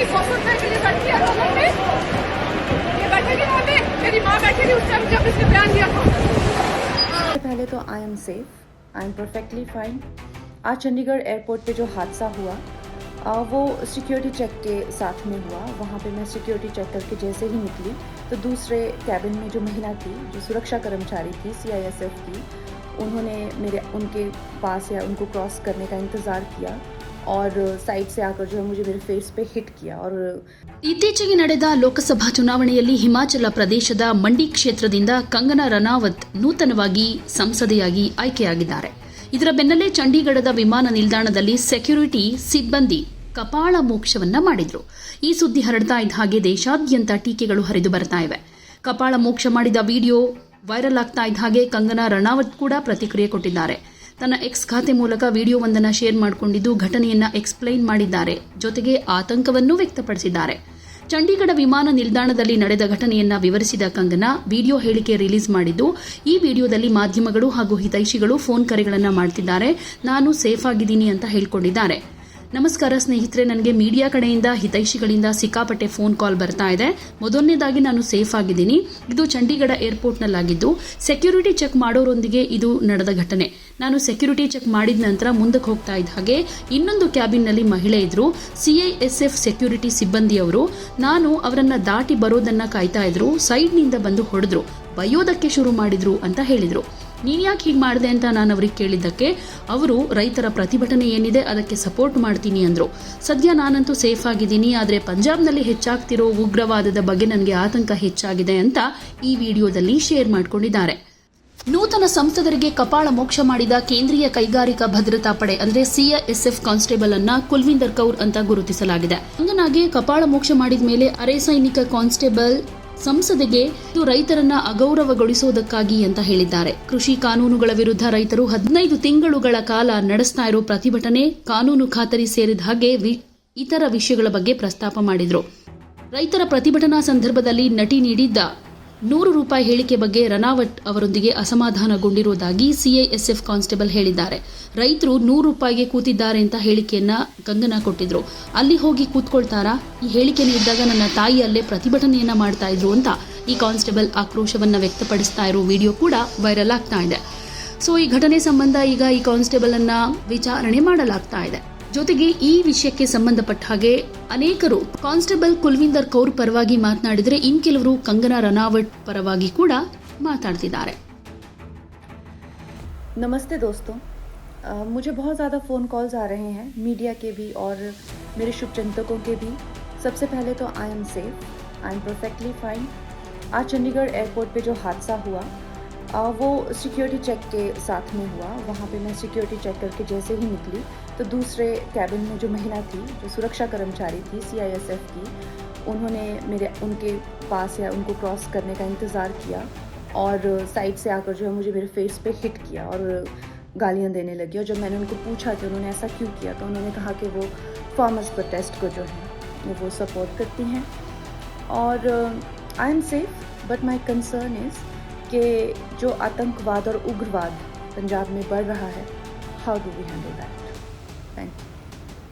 इस हौसला के लिए बैठी है रोड पे, ये बैठेगी वहाँ पे, मेरी माँ बैठेगी उस टाइम जब इसने बयान दिया था। पहले तो I am safe, I am perfectly fine. आज चंडीगढ़ एयरपोर्ट पे जो हादसा हुआ वो सिक्योरिटी चेक के साथ में हुआ। वहाँ पे मैं सिक्योरिटी चेक करके जैसे ही निकली तो दूसरे कैबिन में जो महिला थी, जो सुरक्षा कर्मचारी थी CISF की, उन्होंने उनके पास या उनको क्रॉस करने का इंतज़ार किया और साइड से आकर जो है मुझे मेरे फेस पे हिट किया। और ಇತ್ತೀಚೆಗೆ ನಡೆದ ಲೋಕಸಭಾ ಚುನಾವಣೆಯಲ್ಲಿ ಹಿಮಾಚಲ ಪ್ರದೇಶದ ಮಂಡಿ ಕ್ಷೇತ್ರದಿಂದ ಕಂಗನಾ ರನಾವತ್ ನೂತನವಾಗಿ ಸಂಸದೆಯಾಗಿ ಆಯ್ಕೆಯಾಗಿದ್ದಾರೆ. ಇದರ ಬೆನ್ನಲ್ಲೇ ಚಂಡೀಗಢದ ವಿಮಾನ ನಿಲ್ದಾಣದಲ್ಲಿ ಸೆಕ್ಯೂರಿಟಿ ಸಿಬ್ಬಂದಿ ಕಪಾಳ ಮೋಕ್ಷವನ್ನ ಮಾಡಿದ್ರು. ಈ ಸುದ್ದಿ ಹರಡ್ತಾ ಇದ್ದ ಹಾಗೆ ದೇಶಾದ್ಯಂತ ಟೀಕೆಗಳು ಹರಿದು ಬರ್ತಾ ಇವೆ. ಕಪಾಳ ಮೋಕ್ಷ ಮಾಡಿದ ವಿಡಿಯೋ ವೈರಲ್ ಆಗ್ತಾ ಇದ್ದ ಹಾಗೆ ಕಂಗನಾ ರನಾವತ್ ಕೂಡ ಪ್ರತಿಕ್ರಿಯೆ ಕೊಟ್ಟಿದ್ದಾರೆ. ತನ್ನ ಎಕ್ಸ್ ಖಾತೆ ಮೂಲಕ ವಿಡಿಯೋವೊಂದನ್ನು ಶೇರ್ ಮಾಡಿಕೊಂಡಿದ್ದು ಘಟನೆಯನ್ನ ಎಕ್ಸ್ಪ್ಲೈನ್ ಮಾಡಿದ್ದಾರೆ. ಜೊತೆಗೆ ಆತಂಕವನ್ನೂ ವ್ಯಕ್ತಪಡಿಸಿದ್ದಾರೆ. ಚಂಡೀಗಢ ವಿಮಾನ ನಿಲ್ದಾಣದಲ್ಲಿ ನಡೆದ ಘಟನೆಯನ್ನ ವಿವರಿಸಿದ ಕಂಗನಾ ವಿಡಿಯೋ ಹೇಳಿಕೆ ರಿಲೀಸ್ ಮಾಡಿದ್ದು, ಈ ವಿಡಿಯೋದಲ್ಲಿ ಮಾಧ್ಯಮಗಳು ಹಾಗೂ ಹಿತೈಷಿಗಳು ಫೋನ್ ಕರೆಗಳನ್ನು ಮಾಡ್ತಿದ್ದಾರೆ. ನಾನು ಸೇಫ್ ಆಗಿದ್ದೀನಿ ಅಂತ ಹೇಳ್ಕೊಂಡಿದ್ದಾರೆ. ನಮಸ್ಕಾರ ಸ್ನೇಹಿತರೆ, ನನಗೆ ಮೀಡಿಯಾ ಕಡೆಯಿಂದ ಹಿತೈಷಿಗಳಿಂದ ಸಿಕ್ಕಾಪಟ್ಟೆ ಫೋನ್ ಕಾಲ್ ಬರ್ತಾ ಇದೆ. ಮೊದಲನೇದಾಗಿ ನಾನು ಸೇಫ್ ಆಗಿದ್ದೀನಿ. ಇದು ಚಂಡೀಗಢ ಏರ್ಪೋರ್ಟ್ನಲ್ಲಾಗಿದ್ದು ಸೆಕ್ಯೂರಿಟಿ ಚೆಕ್ ಮಾಡೋರೊಂದಿಗೆ ಇದು ನಡೆದ ಘಟನೆ. ನಾನು ಸೆಕ್ಯೂರಿಟಿ ಚೆಕ್ ಮಾಡಿದ ನಂತರ ಮುಂದಕ್ಕೆ ಹೋಗ್ತಾ ಇದ್ದ ಹಾಗೆ ಇನ್ನೊಂದು ಕ್ಯಾಬಿನ್ನಲ್ಲಿ ಮಹಿಳೆ ಇದ್ರು, CISF ಸೆಕ್ಯೂರಿಟಿ ಸಿಬ್ಬಂದಿಯವರು. ನಾನು ಅವರನ್ನ ದಾಟಿ ಬರೋದನ್ನ ಕಾಯ್ತಾ ಇದ್ರು. ಸೈಡ್ನಿಂದ ಬಂದು ಹೊಡೆದ್ರು, ಬೈಯೋದಕ್ಕೆ ಶುರು ಮಾಡಿದ್ರು ಅಂತ ಹೇಳಿದ್ರು. ನೀನ್ ಯಾಕೆ ಹೀಗೆ ಮಾಡಿದೆ ಅಂತ ನಾನು ಅವ್ರಿಗೆ ಕೇಳಿದ್ದಕ್ಕೆ ಅವರು ರೈತರ ಪ್ರತಿಭಟನೆ ಏನಿದೆ ಅದಕ್ಕೆ ಸಪೋರ್ಟ್ ಮಾಡ್ತೀನಿ ಅಂದ್ರು. ಸದ್ಯ ನಾನಂತೂ ಸೇಫ್ ಆಗಿದ್ದೀನಿ, ಆದರೆ ಪಂಜಾಬ್ನಲ್ಲಿ ಹೆಚ್ಚಾಗ್ತಿರೋ ಉಗ್ರವಾದದ ಬಗ್ಗೆ ನನಗೆ ಆತಂಕ ಹೆಚ್ಚಾಗಿದೆ ಅಂತ ಈ ವಿಡಿಯೋದಲ್ಲಿ ಶೇರ್ ಮಾಡ್ಕೊಂಡಿದ್ದಾರೆ. ನೂತನ ಸಂಸದರಿಗೆ ಕಪಾಳ ಮೋಕ್ಷ ಮಾಡಿದ ಕೇಂದ್ರೀಯ ಕೈಗಾರಿಕಾ ಭದ್ರತಾ ಪಡೆ ಅಂದ್ರೆ CISF ಕಾನ್ಸ್ಟೇಬಲ್ ಅನ್ನ ಕುಲ್ವಿಂದರ್ ಕೌರ್ ಅಂತ ಗುರುತಿಸಲಾಗಿದೆ. ಹಂಗನಾಗೆ ಕಪಾಳ ಮೋಕ್ಷ ಮಾಡಿದ ಮೇಲೆ ಅರೆ ಸೈನಿಕ ಕಾನ್ಸ್ಟೇಬಲ್ ಸಂಸದೆಗೆ ಇದು ರೈತರನ್ನ ಅಗೌರವಗೊಳಿಸುವುದಕ್ಕಾಗಿ ಅಂತ ಹೇಳಿದ್ದಾರೆ. ಕೃಷಿ ಕಾನೂನುಗಳ ವಿರುದ್ಧ ರೈತರು 15 ತಿಂಗಳುಗಳ ಕಾಲ ನಡೆಸ್ತಾ ಇರೋ ಪ್ರತಿಭಟನೆ, ಕಾನೂನು ಖಾತರಿ ಸೇರಿದ ಹಾಗೆ ಇತರ ವಿಷಯಗಳ ಬಗ್ಗೆ ಪ್ರಸ್ತಾಪ ಮಾಡಿದ್ರು. ರೈತರ ಪ್ರತಿಭಟನಾ ಸಂದರ್ಭದಲ್ಲಿ ನಟಿ ನೀಡಿದ್ದ ₹100 ಹೇಳಿಕೆ ಬಗ್ಗೆ ರನಾವಟ್ ಅವರೊಂದಿಗೆ ಅಸಮಾಧಾನಗೊಂಡಿರುವುದಾಗಿ CISF ಕಾನ್ಸ್ಟೇಬಲ್ ಹೇಳಿದ್ದಾರೆ. ರೈತರು ₹100ಗೆ ಕೂತಿದ್ದಾರೆ ಅಂತ ಹೇಳಿಕೆಯನ್ನ ಕಂಗನಾ ಕೊಟ್ಟಿದ್ರು. ಅಲ್ಲಿ ಹೋಗಿ ಕೂತ್ಕೊಳ್ತಾರಾ? ಈ ಹೇಳಿಕೆ ನೀಡಿದಾಗ ನನ್ನ ತಾಯಿ ಅಲ್ಲೇ ಪ್ರತಿಭಟನೆಯನ್ನ ಮಾಡ್ತಾ ಇದ್ರು ಅಂತ ಈ ಕಾನ್ಸ್ಟೇಬಲ್ ಆಕ್ರೋಶವನ್ನ ವ್ಯಕ್ತಪಡಿಸ್ತಾ ಇರೋ ವಿಡಿಯೋ ಕೂಡ ವೈರಲ್ ಆಗ್ತಾ ಇದೆ. ಸೊ ಈ ಘಟನೆ ಸಂಬಂಧ ಈಗ ಈ ಕಾನ್ಸ್ಟೇಬಲ್ ಅನ್ನ ವಿಚಾರಣೆ ಮಾಡಲಾಗ್ತಾ ಇದೆ. ಜೊತೆಗೆ ಈ ವಿಷಯಕ್ಕೆ ಸಂಬಂಧಪಟ್ಟ ಹಾಗೆ ಅನೇಕರು ಕಾನ್ಸ್ಟೇಬಲ್ ಕುಲ್ವಿಂದರ್ ಕೌರ್ ಪರವಾಗಿ ಮಾತನಾಡಿದರೆ ಇನ್ ಕೆಲವರು ಕಂಗನಾ ರನಾವಟ್ ಪರವಾಗಿ ಕೂಡ ಮಾತಾಡ್ತಿದ್ದಾರೆ. नमस्ते दोस्तों, मुझे बहुत ज़्यादा फ़ोन कॉल्स आ रहे हैं, मीडिया के भी और मेरे शुभचिंतकों के भी. सबसे पहले तो I am safe, I am perfectly fine. आज चंडीगढ़ एयरपोर्ट पे जो हादसा हुआ वो सिक्योरिटी चेक के साथ में हुआ. वहाँ पे मैं सिक्योरिटी चेक करके जैसे ही निकली तो दूसरे कैबिन में जो महिला थी, जो सुरक्षा कर्मचारी थी CISF की, उन्होंने उनके पास या उनको क्रॉस करने का इंतज़ार किया और साइड से आकर जो है मुझे मेरे फेस पे हिट किया और गालियाँ देने लगी. और जब मैंने उनको पूछा कि उन्होंने ऐसा क्यों किया तो उन्होंने कहा कि वो फार्मर्स प्रोटेस्ट को जो है वो सपोर्ट करती हैं. और I am safe, but my concern is कि जो आतंकवाद और उग्रवाद पंजाब में बढ़ रहा है, how do we handle that? Thank you.